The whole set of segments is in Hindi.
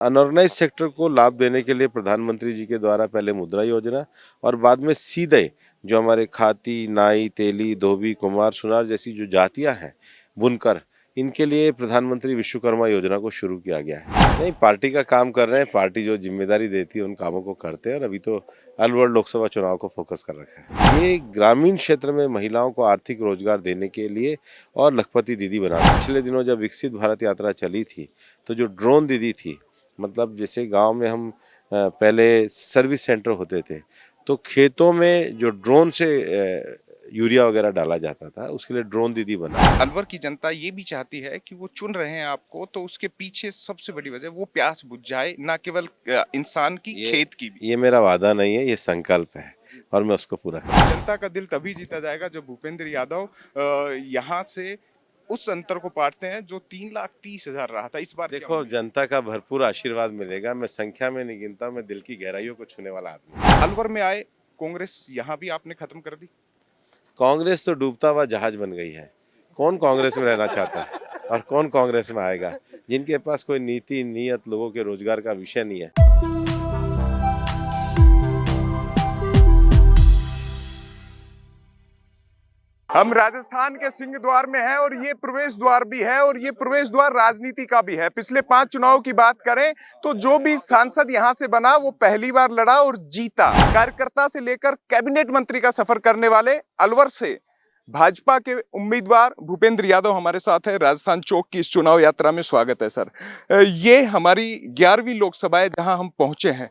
अनऑर्गेनाइज्ड सेक्टर को लाभ देने के लिए प्रधानमंत्री जी के द्वारा पहले मुद्रा योजना और बाद में सीधे जो हमारे खाती, नाई, तेली, धोबी, कुम्हार, सुनार जैसी जो जातियां हैं, बुनकर, इनके लिए प्रधानमंत्री विश्वकर्मा योजना को शुरू किया गया है। नहीं, पार्टी का काम कर रहे हैं, पार्टी जो जिम्मेदारी देती है उन कामों को करते हैं और अभी तो अलवर लोकसभा चुनाव को फोकस कर रखा है। ये ग्रामीण क्षेत्र में महिलाओं को आर्थिक रोजगार देने के लिए और लखपति दीदी बनाना। पिछले दिनों जब विकसित भारत यात्रा चली थी तो जो ड्रोन दीदी थी, मतलब जैसे गांव में हम पहले सर्विस सेंटर होते थे तो खेतों में जो ड्रोन से यूरिया वगैरह डाला जाता था, उसके लिए ड्रोन दीदी बना। अलवर की जनता ये भी चाहती है कि वो चुन रहे हैं आपको, तो उसके पीछे सबसे बड़ी वजह वो प्यास बुझ जाए, ना केवल इंसान की, खेत की भी। ये मेरा वादा नहीं है, ये संकल्प है और मैं उसको पूरा करूंगा। जनता का दिल तभी जीता जाएगा जब भूपेंद्र यादव यहाँ से उस अंतर को पाटते हैं जो 3,30,000 रहा था। इस बार देखो, जनता का भरपूर आशीर्वाद मिलेगा। मैं संख्या में नहीं गिनता, मैं दिल की गहराइयों को छूने वाला आदमी। अलवर में आए कांग्रेस यहाँ भी आपने खत्म कर दी। कांग्रेस तो डूबता हुआ जहाज बन गई है। कौन कांग्रेस में रहना चाहता है और कौन कांग्रेस में आएगा? जिनके पास कोई नीति, नीयत, लोगों के रोजगार का विषय नहीं है। हम राजस्थान के सिंह द्वार में हैं और ये प्रवेश द्वार भी है और ये प्रवेश द्वार राजनीति का भी है। पिछले 5 चुनाव की बात करें तो जो भी सांसद यहाँ से बना वो पहली बार लड़ा और जीता। कार्यकर्ता से लेकर कैबिनेट मंत्री का सफर करने वाले अलवर से भाजपा के उम्मीदवार भूपेंद्र यादव हमारे साथ है। राजस्थान चौक की इस चुनाव यात्रा में स्वागत है सर। ये हमारी 11वीं लोकसभा है जहां हम पहुंचे हैं।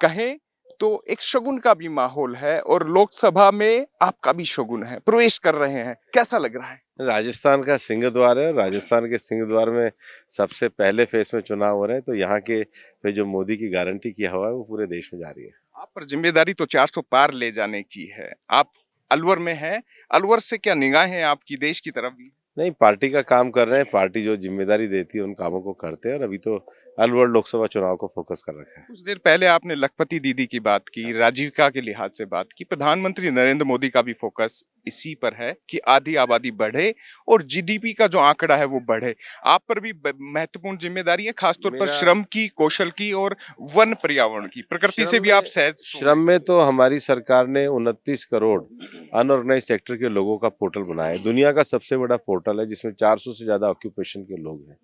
कहें तो एक शगुन का भी माहौल है और लोकसभा में आपका भी शगुन है, प्रवेश कर रहे हैं, कैसा लग रहा है? राजस्थान का सिंह द्वार है। राजस्थान के सिंह द्वार में सबसे पहले फेस में चुनाव हो रहे हैं, तो यहाँ के पे जो मोदी की गारंटी की हवा है वो पूरे देश में जा रही है। आप पर जिम्मेदारी तो 400 पार ले जाने की है। आप अलवर में हैं, अलवर से क्या निगाहें आपकी देश की तरफ भी? नहीं, पार्टी का काम कर रहे हैं, पार्टी जो जिम्मेदारी देती है उन कामों को करते हैं और अभी तो अलवर लोकसभा चुनाव को फोकस कर रखा है। कुछ देर पहले आपने लखपति दीदी की बात की, राजीविका के लिहाज से बात की। प्रधानमंत्री नरेंद्र मोदी का भी फोकस इसी पर है कि आधी आबादी बढ़े और जीडीपी का जो आंकड़ा है वो बढ़े। आप पर भी महत्वपूर्ण जिम्मेदारी है, खासतौर पर श्रम की, कौशल की और वन पर्यावरण की। प्रकृति से भी आप सहज। श्रम में तो हमारी सरकार ने 29 करोड़ अनऑर्गेनाइज सेक्टर के लोगों का पोर्टल बनाया है। दुनिया का सबसे बड़ा पोर्टल है जिसमें 400 से ज्यादा ऑक्यूपेशन के लोग हैं।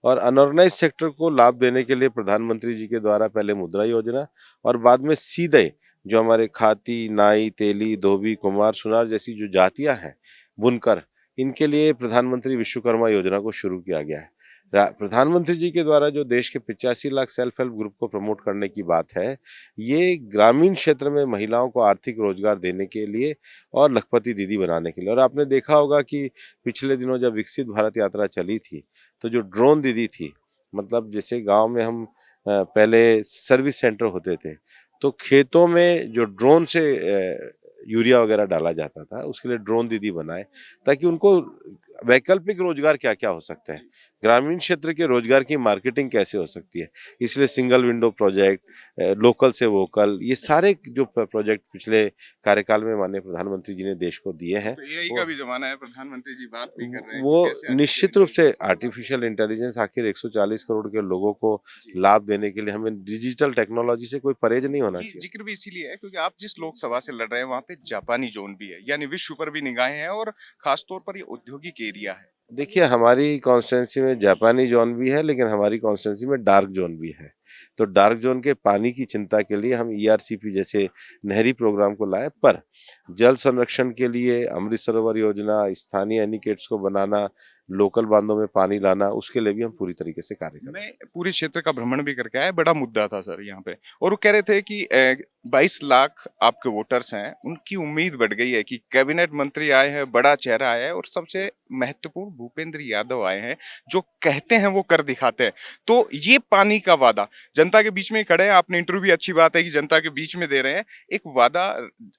और अनऑर्गेनाइज सेक्टर को लाभ देने के लिए प्रधानमंत्री जी के द्वारा पहले मुद्रा योजना और बाद में सीधे जो हमारे खाती, नाई, तेली, धोबी, कुम्हार, सुनार जैसी जो जातियां हैं, बुनकर, इनके लिए प्रधानमंत्री विश्वकर्मा योजना को शुरू किया गया है। प्रधानमंत्री जी के द्वारा जो देश के 85 लाख सेल्फ हेल्प ग्रुप को प्रमोट करने की बात है, ये ग्रामीण क्षेत्र में महिलाओं को आर्थिक रोजगार देने के लिए और लखपति दीदी बनाने के लिए। और आपने देखा होगा कि पिछले दिनों जब विकसित भारत यात्रा चली थी तो जो ड्रोन दीदी थी, मतलब जैसे गांव में हम पहले सर्विस सेंटर होते थे तो खेतों में जो ड्रोन से यूरिया वगैरह डाला जाता था, उसके लिए ड्रोन दीदी बनाए ताकि उनको वैकल्पिक रोजगार क्या क्या हो सकते हैं, ग्रामीण क्षेत्र के रोजगार की मार्केटिंग कैसे हो सकती है। इसलिए सिंगल विंडो प्रोजेक्ट, लोकल से वोकल, ये सारे जो प्रोजेक्ट पिछले कार्यकाल में माननीय प्रधानमंत्री जी ने देश को दिए हैं। तो एआई का भी जमाना है, प्रधानमंत्री जी बात भी कर रहे हैं वो निश्चित रूप से आर्टिफिशियल इंटेलिजेंस, आखिर 140 करोड़ के लोगों को लाभ देने के लिए हमें डिजिटल टेक्नोलॉजी से कोई परहेज नहीं होना चाहिए। जिक्र भी इसीलिए है क्योंकि आप जिस लोकसभा से लड़ रहे हैं वहाँ पे जापानी जोन भी है, यानी विश्व पर भी निगाहें हैं और खासतौर पर ये औद्योगिक एरिया है। देखिए, हमारी कॉन्स्टिट्यूंसी में जापानी जोन भी है लेकिन हमारी कॉन्स्टिट्यूंसी में डार्क जोन भी है। तो डार्क जोन के पानी की चिंता के लिए हम ईआरसीपी जैसे नहरी प्रोग्राम को लाए, पर जल संरक्षण के लिए अमृत सरोवर योजना, स्थानीय एनिकेट्स को बनाना, लोकल बांधों में पानी लाना, उसके लिए भी हम पूरी तरीके से कार्य कर रहे हैं। मैं पूरे क्षेत्र का भ्रमण भी करके आया, बड़ा मुद्दा था सर यहाँ पे, और वो कह रहे थे कि 22 लाख आपके वोटर्स हैं, उनकी उम्मीद बढ़ गई है कि कैबिनेट मंत्री आए हैं, बड़ा चेहरा आया है और सबसे महत्वपूर्ण भूपेंद्र यादव आए हैं, जो कहते हैं वो कर दिखाते हैं। तो ये पानी का वादा जनता के बीच में खड़े हैं। आपने इंटरव्यू भी, अच्छी बात है कि जनता के बीच में दे रहे हैं एक वादा।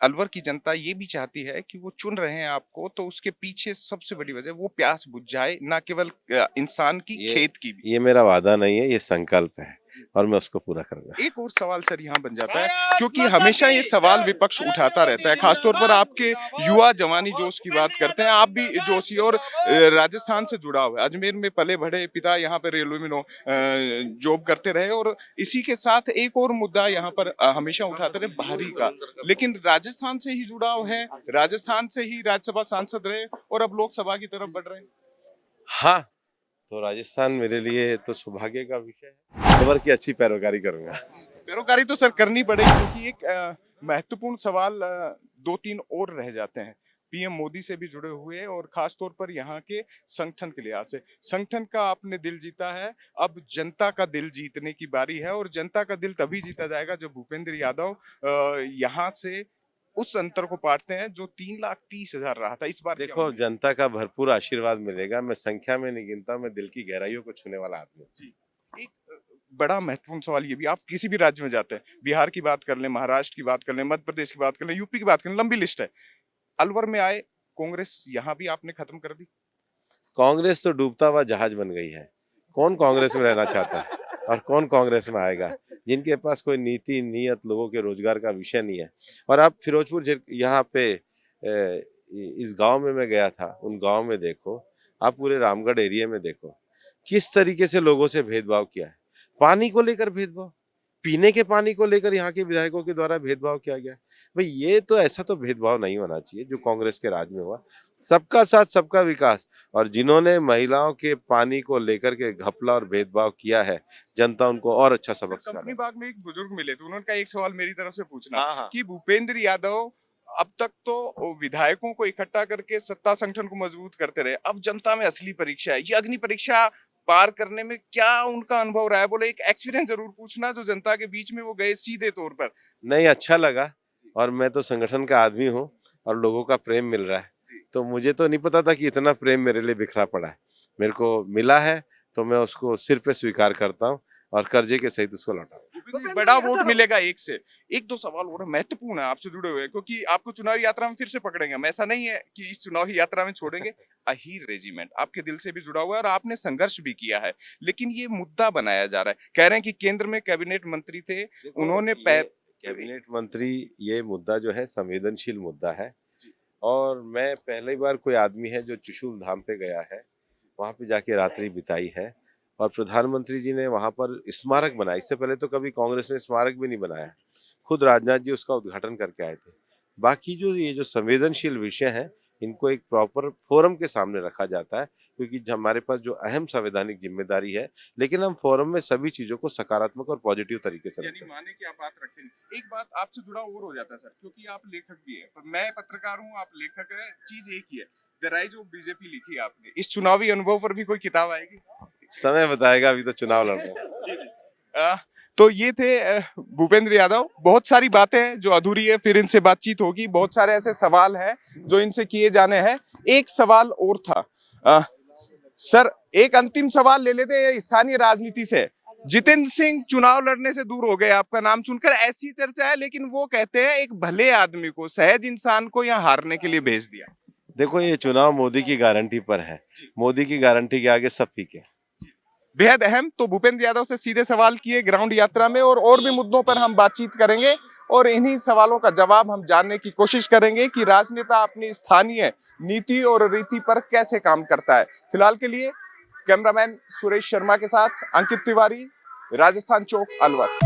अलवर की जनता ये भी चाहती है कि वो चुन रहे हैं आपको, तो उसके पीछे सबसे बड़ी वजह वो प्यास बुझ जाए, ना केवल इंसान की, खेत की भी। ये मेरा वादा नहीं है, ये संकल्प है और मैं उसको पूरा करूंगा। एक और सवाल सर यहाँ बन जाता है, क्योंकि हमेशा ये सवाल विपक्ष उठाता रहता है, खासतौर पर आपके युवा जवानी जोश की बात करते हैं, आप भी जोशी और राजस्थान से जुड़ा हुआ है, अजमेर में पले बढ़े, पिता यहाँ पर रेलवे में जॉब करते रहे, और इसी के साथ एक और मुद्दा यहाँ पर हमेशा उठाते रहे, बाहरी का, लेकिन राजस्थान से ही जुड़ाव है, राजस्थान से ही राज्यसभा सांसद रहे और अब लोकसभा की तरफ बढ़ रहे हैं। हाँ, तो राजस्थान मेरे लिए तो सौभाग्य का विषय है, खबर की अच्छी पैरोकारी करूंगा। पैरोकारी तो सर करनी पड़ेगी, क्योंकि एक महत्वपूर्ण सवाल दो तीन और रह जाते हैं, पीएम मोदी से भी जुड़े हुए और खास तौर पर यहाँ के संगठन के लिहाज से। संगठन का आपने दिल जीता है, अब जनता का दिल जीतने की बारी है, और जनता का दिल तभी जीता जाएगा जब भूपेंद्र यादव यहाँ से उस अंतर को पाटते हैं जो 3,30,000 रहा था। इस बार देखो, जनता का भरपूर आशीर्वाद मिलेगा। मैं संख्या में नहीं गिनता, मैं दिल की गहराइयों को छूने वाला आदमी हूँ। एक बड़ा महत्वपूर्ण सवाल ये भी, आप किसी भी राज्य में जाते हैं, बिहार की बात कर लें, महाराष्ट्र की बात कर लें, मध्य प्रदेश की बात कर लें, यूपी की बात कर लें, लंबी लिस्ट है। अलवर में आए कांग्रेस, यहाँ भी आपने खत्म कर दी। कांग्रेस तो डूबता हुआ जहाज बन गई है। कौन कांग्रेस में रहना चाहता है और कौन कांग्रेस में आएगा? जिनके पास कोई नीति नीयत, लोगों के रोजगार का विषय नहीं है। और आप फिरोजपुर यहाँ पे इस गांव में मैं गया था, उन गांव में देखो, आप पूरे रामगढ़ एरिया में देखो, किस तरीके से लोगों से भेदभाव किया है। पानी को लेकर भेदभाव, पीने के पानी को लेकर यहाँ के विधायकों के द्वारा भेदभाव किया गया। भाई, ये तो ऐसा तो भेदभाव नहीं होना चाहिए जो कांग्रेस के राज में हुआ। सबका साथ, सबका विकास। और जिन्होंने महिलाओं के पानी को लेकर के घपला और भेदभाव किया है, जनता उनको और अच्छा सबक सिखा। कंपनी बाग में एक बुजुर्ग मिले थे, उन्होंने कहा एक सवाल मेरी तरफ से पूछना हाँ। कि भूपेंद्र यादव अब तक तो विधायकों को इकट्ठा करके सत्ता संगठन को मजबूत करते रहे, अब जनता में असली परीक्षा है, ये अग्नि परीक्षा पार करने में क्या उनका अनुभव रहा है? बोले एक एक्सपीरियंस जरूर पूछना, जो जनता के बीच में वो गए सीधे तौर पर। नहीं, अच्छा लगा। और मैं तो संगठन का आदमी हूँ और लोगों का प्रेम मिल रहा है, तो मुझे तो नहीं पता था कि इतना प्रेम मेरे लिए बिखरा पड़ा है। मेरे को मिला है तो मैं उसको सिर पे स्वीकार करता हूँ और कर्जे के सहित उसको लौटा। बड़ा वोट मिलेगा एक से। एक दो सवाल और महत्वपूर्ण है, आपसे जुड़े हुए हैं, क्योंकि आपको चुनावी यात्रा में फिर से पकड़ेंगे हम, ऐसा नहीं है कि इस चुनावी यात्रा में छोड़ेंगे। अहीर रेजिमेंट आपके दिल से भी जुड़ा हुआ है और आपने संघर्ष भी किया है, लेकिन ये मुद्दा बनाया जा रहा है, कह रहे हैं कि केंद्र में कैबिनेट मंत्री थे, उन्होंने कैबिनेट मंत्री, ये मुद्दा जो है संवेदनशील मुद्दा है। और मैं पहली बार कोई आदमी है जो त्रिशूल धाम पे गया है, वहां पे जाके रात्रि बिताई है, और प्रधानमंत्री जी ने वहां पर स्मारक बनाया। इससे पहले तो कभी कांग्रेस ने स्मारक भी नहीं बनाया, खुद राजनाथ जी उसका उद्घाटन करके आए थे। बाकी जो ये जो संवेदनशील विषय है, इनको एक प्रॉपर फोरम के सामने रखा जाता है, क्योंकि हमारे पास जो अहम संवैधानिक जिम्मेदारी है, लेकिन हम फोरम में सभी चीजों को सकारात्मक और पॉजिटिव तरीके से रखते हैं। माने कि आप बात रखेंगे। एक बात आपसे जुड़ा और हो जाता है सर, क्योंकि आप लेखक भी है, मैं पत्रकार हूँ, आप लेखक है, चीज एक ही है। द राइज ऑफ बीजेपी लिखी आपने, इस चुनावी अनुभव पर भी कोई किताब आएगी? समय बताएगा, अभी तो चुनाव लड़ रहे हैं। तो ये थे भूपेंद्र यादव। बहुत सारी बातें हैं जो अधूरी है, फिर इनसे बातचीत होगी। बहुत सारे ऐसे सवाल हैं जो इनसे किए जाने हैं। एक सवाल और था, सर एक अंतिम सवाल ले लेते हैं स्थानीय राजनीति से। जितेंद्र सिंह चुनाव लड़ने से दूर हो गए, आपका नाम सुनकर ऐसी चर्चा है, लेकिन वो कहते हैं एक भले आदमी को, सहज इंसान को यहाँ हारने के लिए भेज दिया। देखो, ये चुनाव मोदी की गारंटी पर है, मोदी की गारंटी के आगे सब फीके। बेहद अहम। तो भूपेंद्र यादव से सीधे सवाल किए ग्राउंड यात्रा में, और भी मुद्दों पर हम बातचीत करेंगे और इन्हीं सवालों का जवाब हम जानने की कोशिश करेंगे कि राजनेता अपनी स्थानीय नीति और रीति पर कैसे काम करता है। फिलहाल के लिए कैमरामैन सुरेश शर्मा के साथ अंकित तिवारी, राजस्थान चौक, अलवर।